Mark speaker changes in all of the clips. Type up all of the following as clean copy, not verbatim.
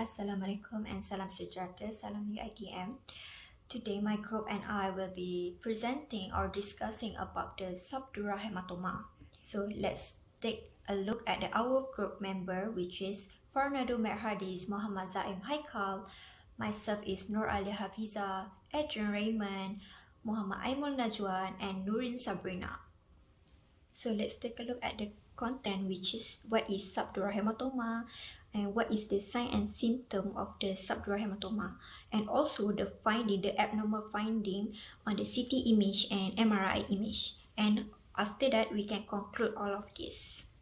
Speaker 1: Assalamualaikum and salam sejahtera, salam UiTM. Today my group and I will be presenting or discussing about the subdural hematoma. So let's take a look at our group member, which is Fernando Merhadis, Muhammad Za'im Haikal, myself is Nur Ali Hafiza, Adrian Raymond, Muhammad Aimul Najwan, and Nurin Sabrina. So let's take a look at the content, which is what is subdural hematoma and what is the sign and symptom of the subdural hematoma, and also the finding, the abnormal finding on the CT image and MRI image. And after that, we can conclude all of this.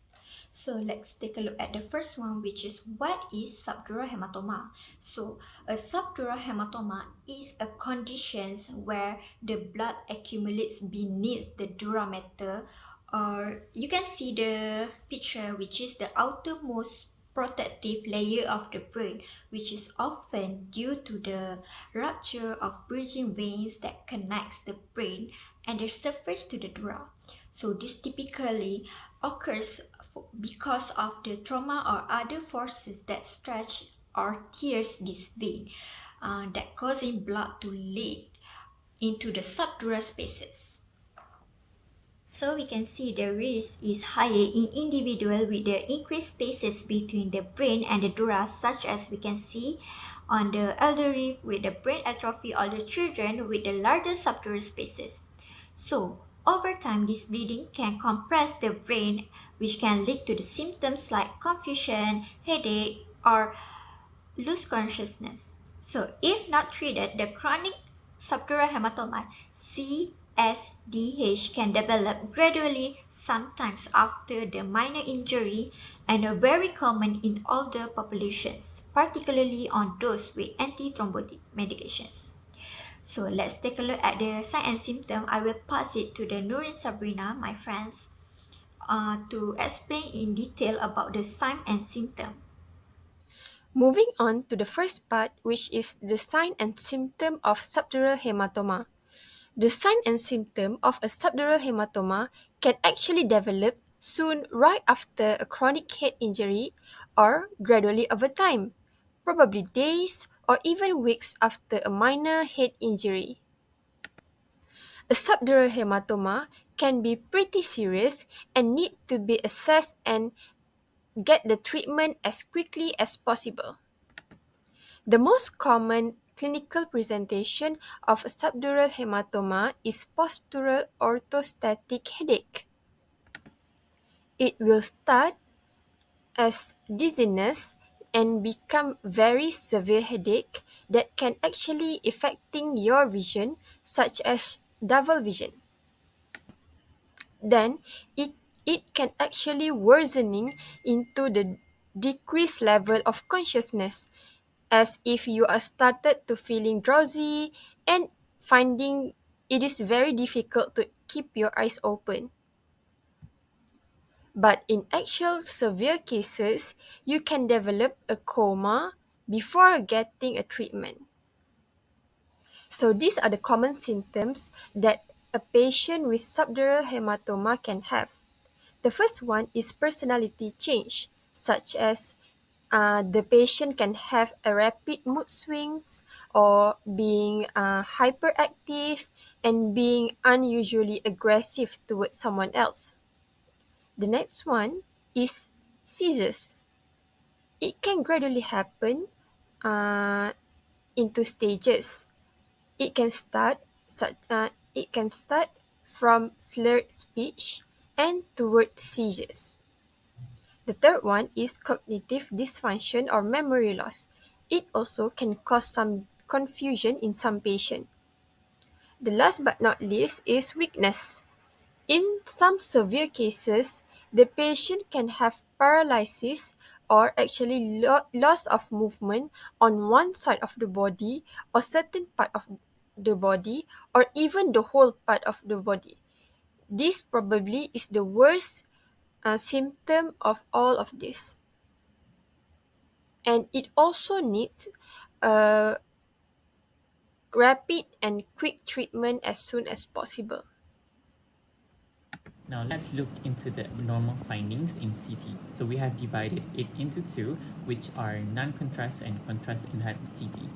Speaker 1: So let's take a look at the first one, which is what is subdural hematoma. So a subdural hematoma is a condition where the blood accumulates beneath the dura mater, or you can see the picture, which is the outermost protective layer of the brain, which is often due to the rupture of bridging veins that connects the brain and the surface to the dura. So this typically occurs because of the trauma or other forces that stretch or tears this vein, that causing blood to leak into the subdural spaces. So we can see the risk is higher in individuals with the increased spaces between the brain and the dura, such as we can see on the elderly with the brain atrophy or the children with the larger subdural spaces. So over time, this bleeding can compress the brain, which can lead to the symptoms like confusion, headache, or lose consciousness. So if not treated, the chronic subdural hematoma CSDH can develop gradually, sometimes after the minor injury, and are very common in older populations, particularly on those with antithrombotic medications. So let's take a look at the sign and symptom. I will pass it to the Nurin Sabrina, my friends, to explain in detail about the sign and symptom.
Speaker 2: Moving on to the first part, which is the sign and symptom of subdural hematoma. The sign and symptom of a subdural hematoma can actually develop soon right after a chronic head injury or gradually over time, probably days or even weeks after a minor head injury. A subdural hematoma can be pretty serious and need to be assessed and get the treatment as quickly as possible. The most common clinical presentation of a subdural hematoma is postural orthostatic headache. It will start as dizziness and become very severe headache that can actually affecting your vision, such as double vision. Then it can actually worsening into the decreased level of consciousness, as if you are started to feeling drowsy and finding it is very difficult to keep your eyes open. But in actual severe cases, you can develop a coma before getting a treatment. So these are the common symptoms that a patient with subdural hematoma can have. The first one is personality change, such as the patient can have a rapid mood swings or being hyperactive and being unusually aggressive towards someone else. The next one is seizures. It can gradually happen uh, into stages. It can start it can start from slurred speech and toward seizures. The third one is cognitive dysfunction or memory loss. It also can cause some confusion in some patients. The last but not least is weakness. In some severe cases, the patient can have paralysis or actually loss of movement on one side of the body or certain part of the body or even the whole part of the body. This probably is the worst symptom of all of this. And it also needs a rapid and quick treatment as soon as possible.
Speaker 3: Now let's look into the abnormal findings in CT. So we have divided it into two, which are non-contrast and contrast-enhanced CT.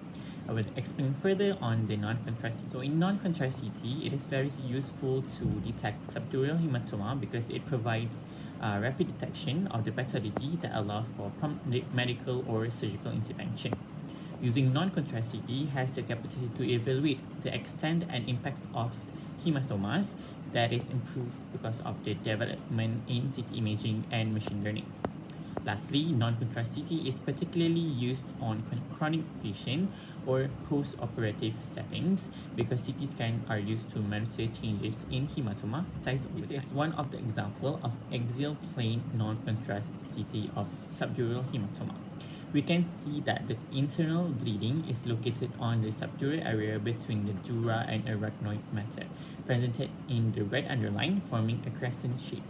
Speaker 3: I will explain further on the non-contrast CT. So in non-contrast CT, it is very useful to detect subdural hematoma because it provides rapid detection of the pathology that allows for prompt medical or surgical intervention. Using non-contrast CT has the capacity to evaluate the extent and impact of hematomas that is improved because of the development in CT imaging and machine learning. Lastly, non-contrast CT is particularly used on chronic patient or post-operative settings because CT scans are used to monitor changes in hematoma size. This is one of the examples of axial plane non-contrast CT of subdural hematoma. We can see that the internal bleeding is located on the subdural area between the dura and arachnoid matter, presented in the red underline, forming a crescent shape.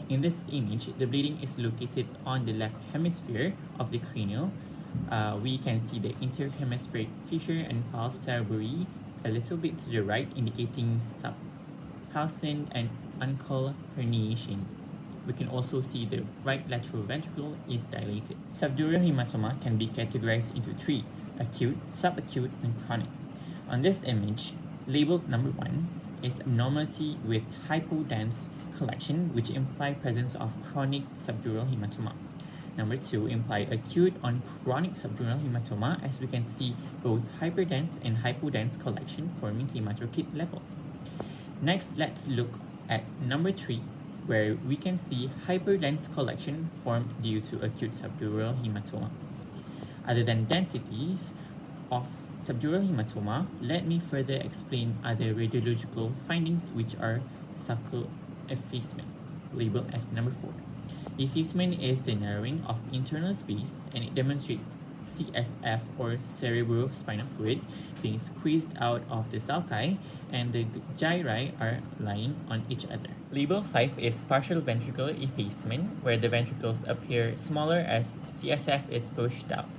Speaker 3: In this image, the bleeding is located on the left hemisphere of the cranial. We can see the interhemispheric fissure and false cerebri a little bit to the right, indicating subfalcine and uncal herniation. We can also see the right lateral ventricle is dilated. Subdural hematoma can be categorized into three: acute, subacute, and chronic. On this image, labeled number 1 is abnormality with hypodense collection, which imply presence of chronic subdural hematoma. Number 2 imply acute on chronic subdural hematoma, as we can see both hyperdense and hypodense collection forming hematocrit level. Next, let's look at number 3, where we can see hyperdense collection formed due to acute subdural hematoma. Other than densities of subdural hematoma, let me further explain other radiological findings, which are sulcal effacement, labeled as number 4. Effacement is the narrowing of internal space, and it demonstrates CSF or cerebrospinal fluid being squeezed out of the sulci, and the gyri are lying on each other. Label 5 is partial ventricular effacement, where the ventricles appear smaller as CSF is pushed out.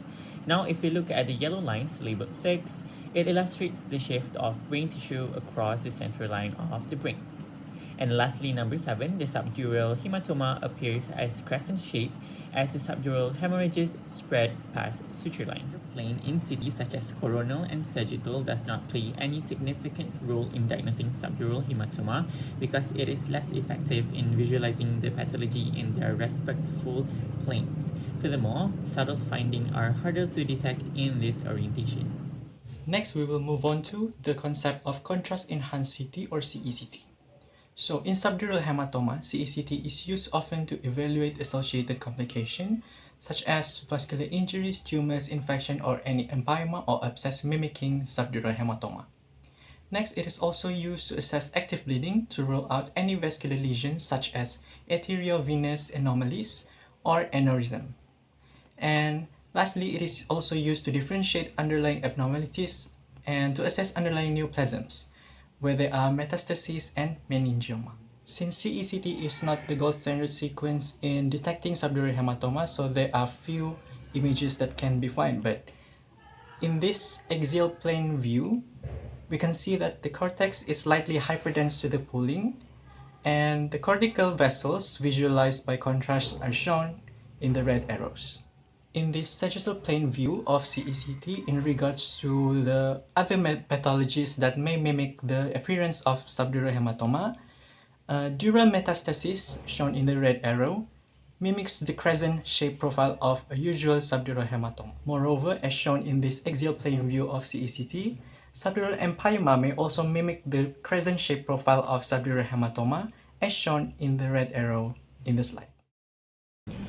Speaker 3: Now, if we look at the yellow lines labeled 6, it illustrates the shift of brain tissue across the central line of the brain. And lastly, number 7, the subdural hematoma appears as crescent shape as the subdural hemorrhages spread past suture line. Plane in CT such as coronal and sagittal does not play any significant role in diagnosing subdural hematoma because it is less effective in visualizing the pathology in their respective planes. Furthermore, subtle findings are harder to detect in these orientations.
Speaker 4: Next, we will move on to the concept of contrast-enhanced CT or CECT. So in subdural hematoma, CECT is used often to evaluate associated complications such as vascular injuries, tumors, infection, or any empyema or abscess mimicking subdural hematoma. Next, it is also used to assess active bleeding to rule out any vascular lesions such as arteriovenous anomalies or aneurysm. And lastly, it is also used to differentiate underlying abnormalities and to assess underlying neoplasms, where there are metastases and meningioma. Since CECT is not the gold standard sequence in detecting subdural hematoma, so there are few images that can be found, but in this axial plane view, we can see that the cortex is slightly hyperdense to the pooling, and the cortical vessels visualized by contrast are shown in the red arrows. In this sagittal plane view of CECT, in regards to the other pathologies that may mimic the appearance of subdural hematoma, dural metastasis, shown in the red arrow, mimics the crescent-shaped profile of a usual subdural hematoma. Moreover, as shown in this axial plane view of CECT, subdural empyema may also mimic the crescent-shaped profile of subdural hematoma, as shown in the red arrow in the slide.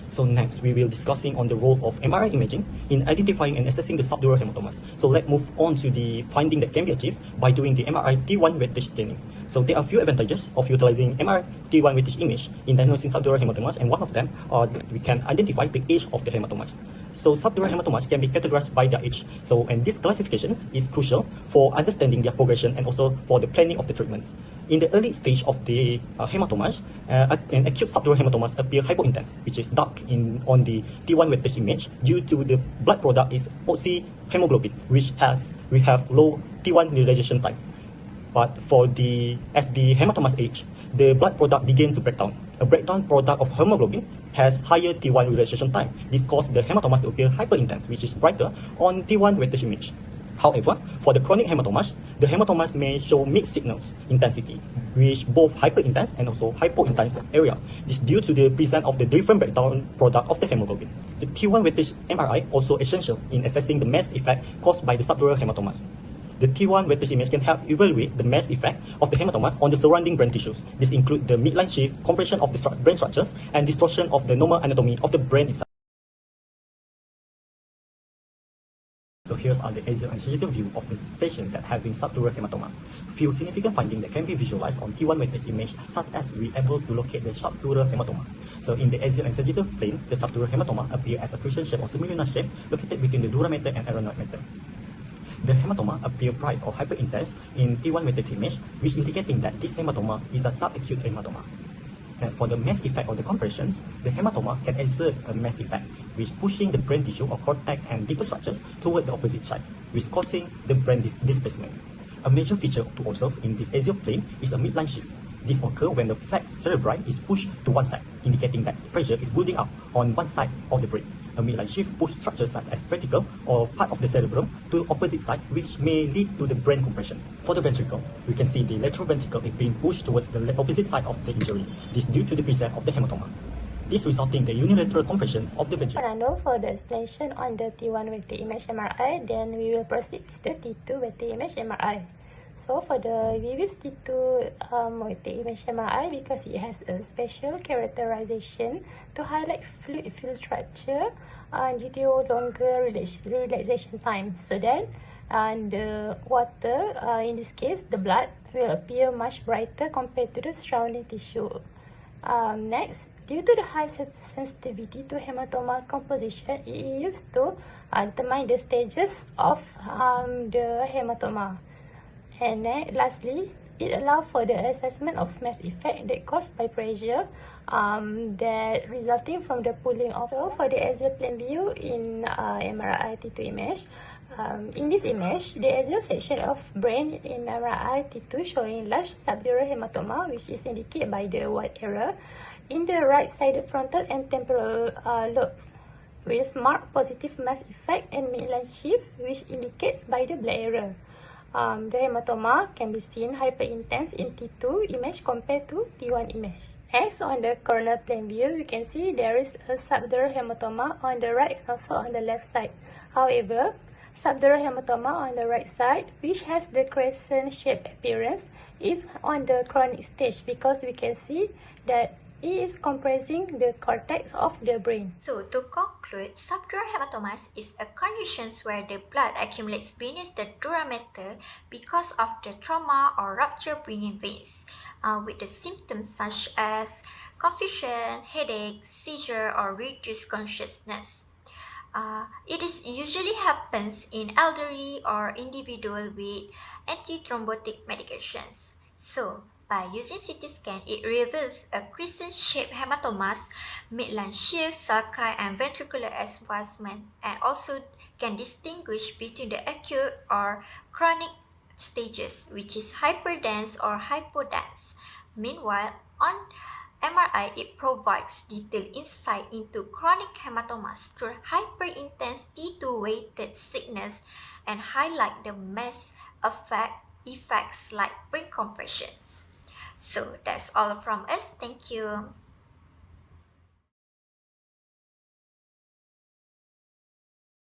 Speaker 5: So next, we will discussing on the role of MRI imaging in identifying and assessing the subdural hematomas. So let's move on to the finding that can be achieved by doing the MRI T1 wet tissue scanning. So there are few advantages of utilizing MRI T1 wet tissue image in diagnosing subdural hematomas, and one of them are we can identify the age of the hematomas. So subdural hematomas can be categorized by their age. And this classification is crucial for understanding their progression and also for the planning of the treatments. In the early stage of the hematomas, an acute subdural hematomas appear hypointense, which is dark on the T1 wet tissue image due to the blood product is OC hemoglobin, which we have low T1 realization time. But as the hematomas age, the blood product begins to break down. A breakdown product of hemoglobin has higher T1 relaxation time. This causes the hematomas to appear hyperintense, which is brighter on T1 weightage image. However, for the chronic hematomas, the hematomas may show mixed signals intensity, which both hyperintense and also hypointense area. This is due to the presence of the different breakdown product of the hemoglobin. The T1 weightage MRI also essential in assessing the mass effect caused by the subdural hematomas. The T1 weightage image can help evaluate the mass effect of the hematomas on the surrounding brain tissues. This includes the midline shift, compression of the brain structures, and distortion of the normal anatomy of the brain itself. So here's the axial and sagittal view of the patient that have been subdural hematoma. Few significant findings that can be visualized on T1 weightage image, such as we able to locate the subdural hematoma. So in the axial and sagittal plane, the subdural hematoma appear as a crescent shape or semilunar shape located between the dura mater and areolar mater. The hematoma appear bright or hyperintense in T1 weighted image, which indicating that this hematoma is a subacute hematoma. And for the mass effect of the compressions, the hematoma can exert a mass effect, which pushing the brain tissue or cortex and deeper structures toward the opposite side, which causing the brain displacement. A major feature to observe in this axial plane is a midline shift. This occurs when the flex cerebri is pushed to one side, indicating that pressure is building up on one side of the brain. A midline shift pushes structures such as ventricle or part of the cerebrum to the opposite side, which may lead to the brain compressions. For the ventricle, we can see the lateral ventricle is being pushed towards the opposite side of the injury. This is due to the presence of the hematoma. This resulting in the unilateral compressions of the ventricle.
Speaker 6: Fernando, for the explanation on the T1 weighted image MRI, then we will proceed with the T2 weighted image MRI. So for the Vivis T2 weighted image MRI, because it has a special characterization to highlight fluid field structure due to longer relaxation time. So then the water, in this case the blood, will appear much brighter compared to the surrounding tissue. Next, due to the high sensitivity to hematoma composition, it is used to determine the stages of the hematoma. And then lastly, it allows for the assessment of mass effect that caused by pressure that resulting from the pulling of. So for the axial plane view in MRI T2 image, in this image, the axial section of brain in MRI T2 showing large subdural hematoma, which is indicated by the white arrow, in the right-sided frontal and temporal lobes, with marked positive mass effect and midline shift, which indicates by the black arrow. The hematoma can be seen hyperintense in T2 image compared to T1 image. Next, on the coronal plane view, you can see there is a subdural hematoma on the right and also on the left side. However, subdural hematoma on the right side, which has the crescent-shaped appearance, is on the chronic stage because we can see that it is compressing the cortex of the brain.
Speaker 1: So to conclude, subdural hematomas is a condition where the blood accumulates beneath the dura mater because of the trauma or rupture bringing veins, with the symptoms such as confusion, headache, seizure, or reduced consciousness. It usually happens in elderly or individual with antithrombotic medications. So, by using CT scan, it reveals a crescent-shaped hematomas, midline shift, sulci, and ventricular advancement, and also can distinguish between the acute or chronic stages, which is hyperdense or hypodense. Meanwhile, on MRI, it provides detailed insight into chronic hematomas through hyperintense T2 weighted signals and highlight the mass effects like brain compressions. So that's all from us. Thank you.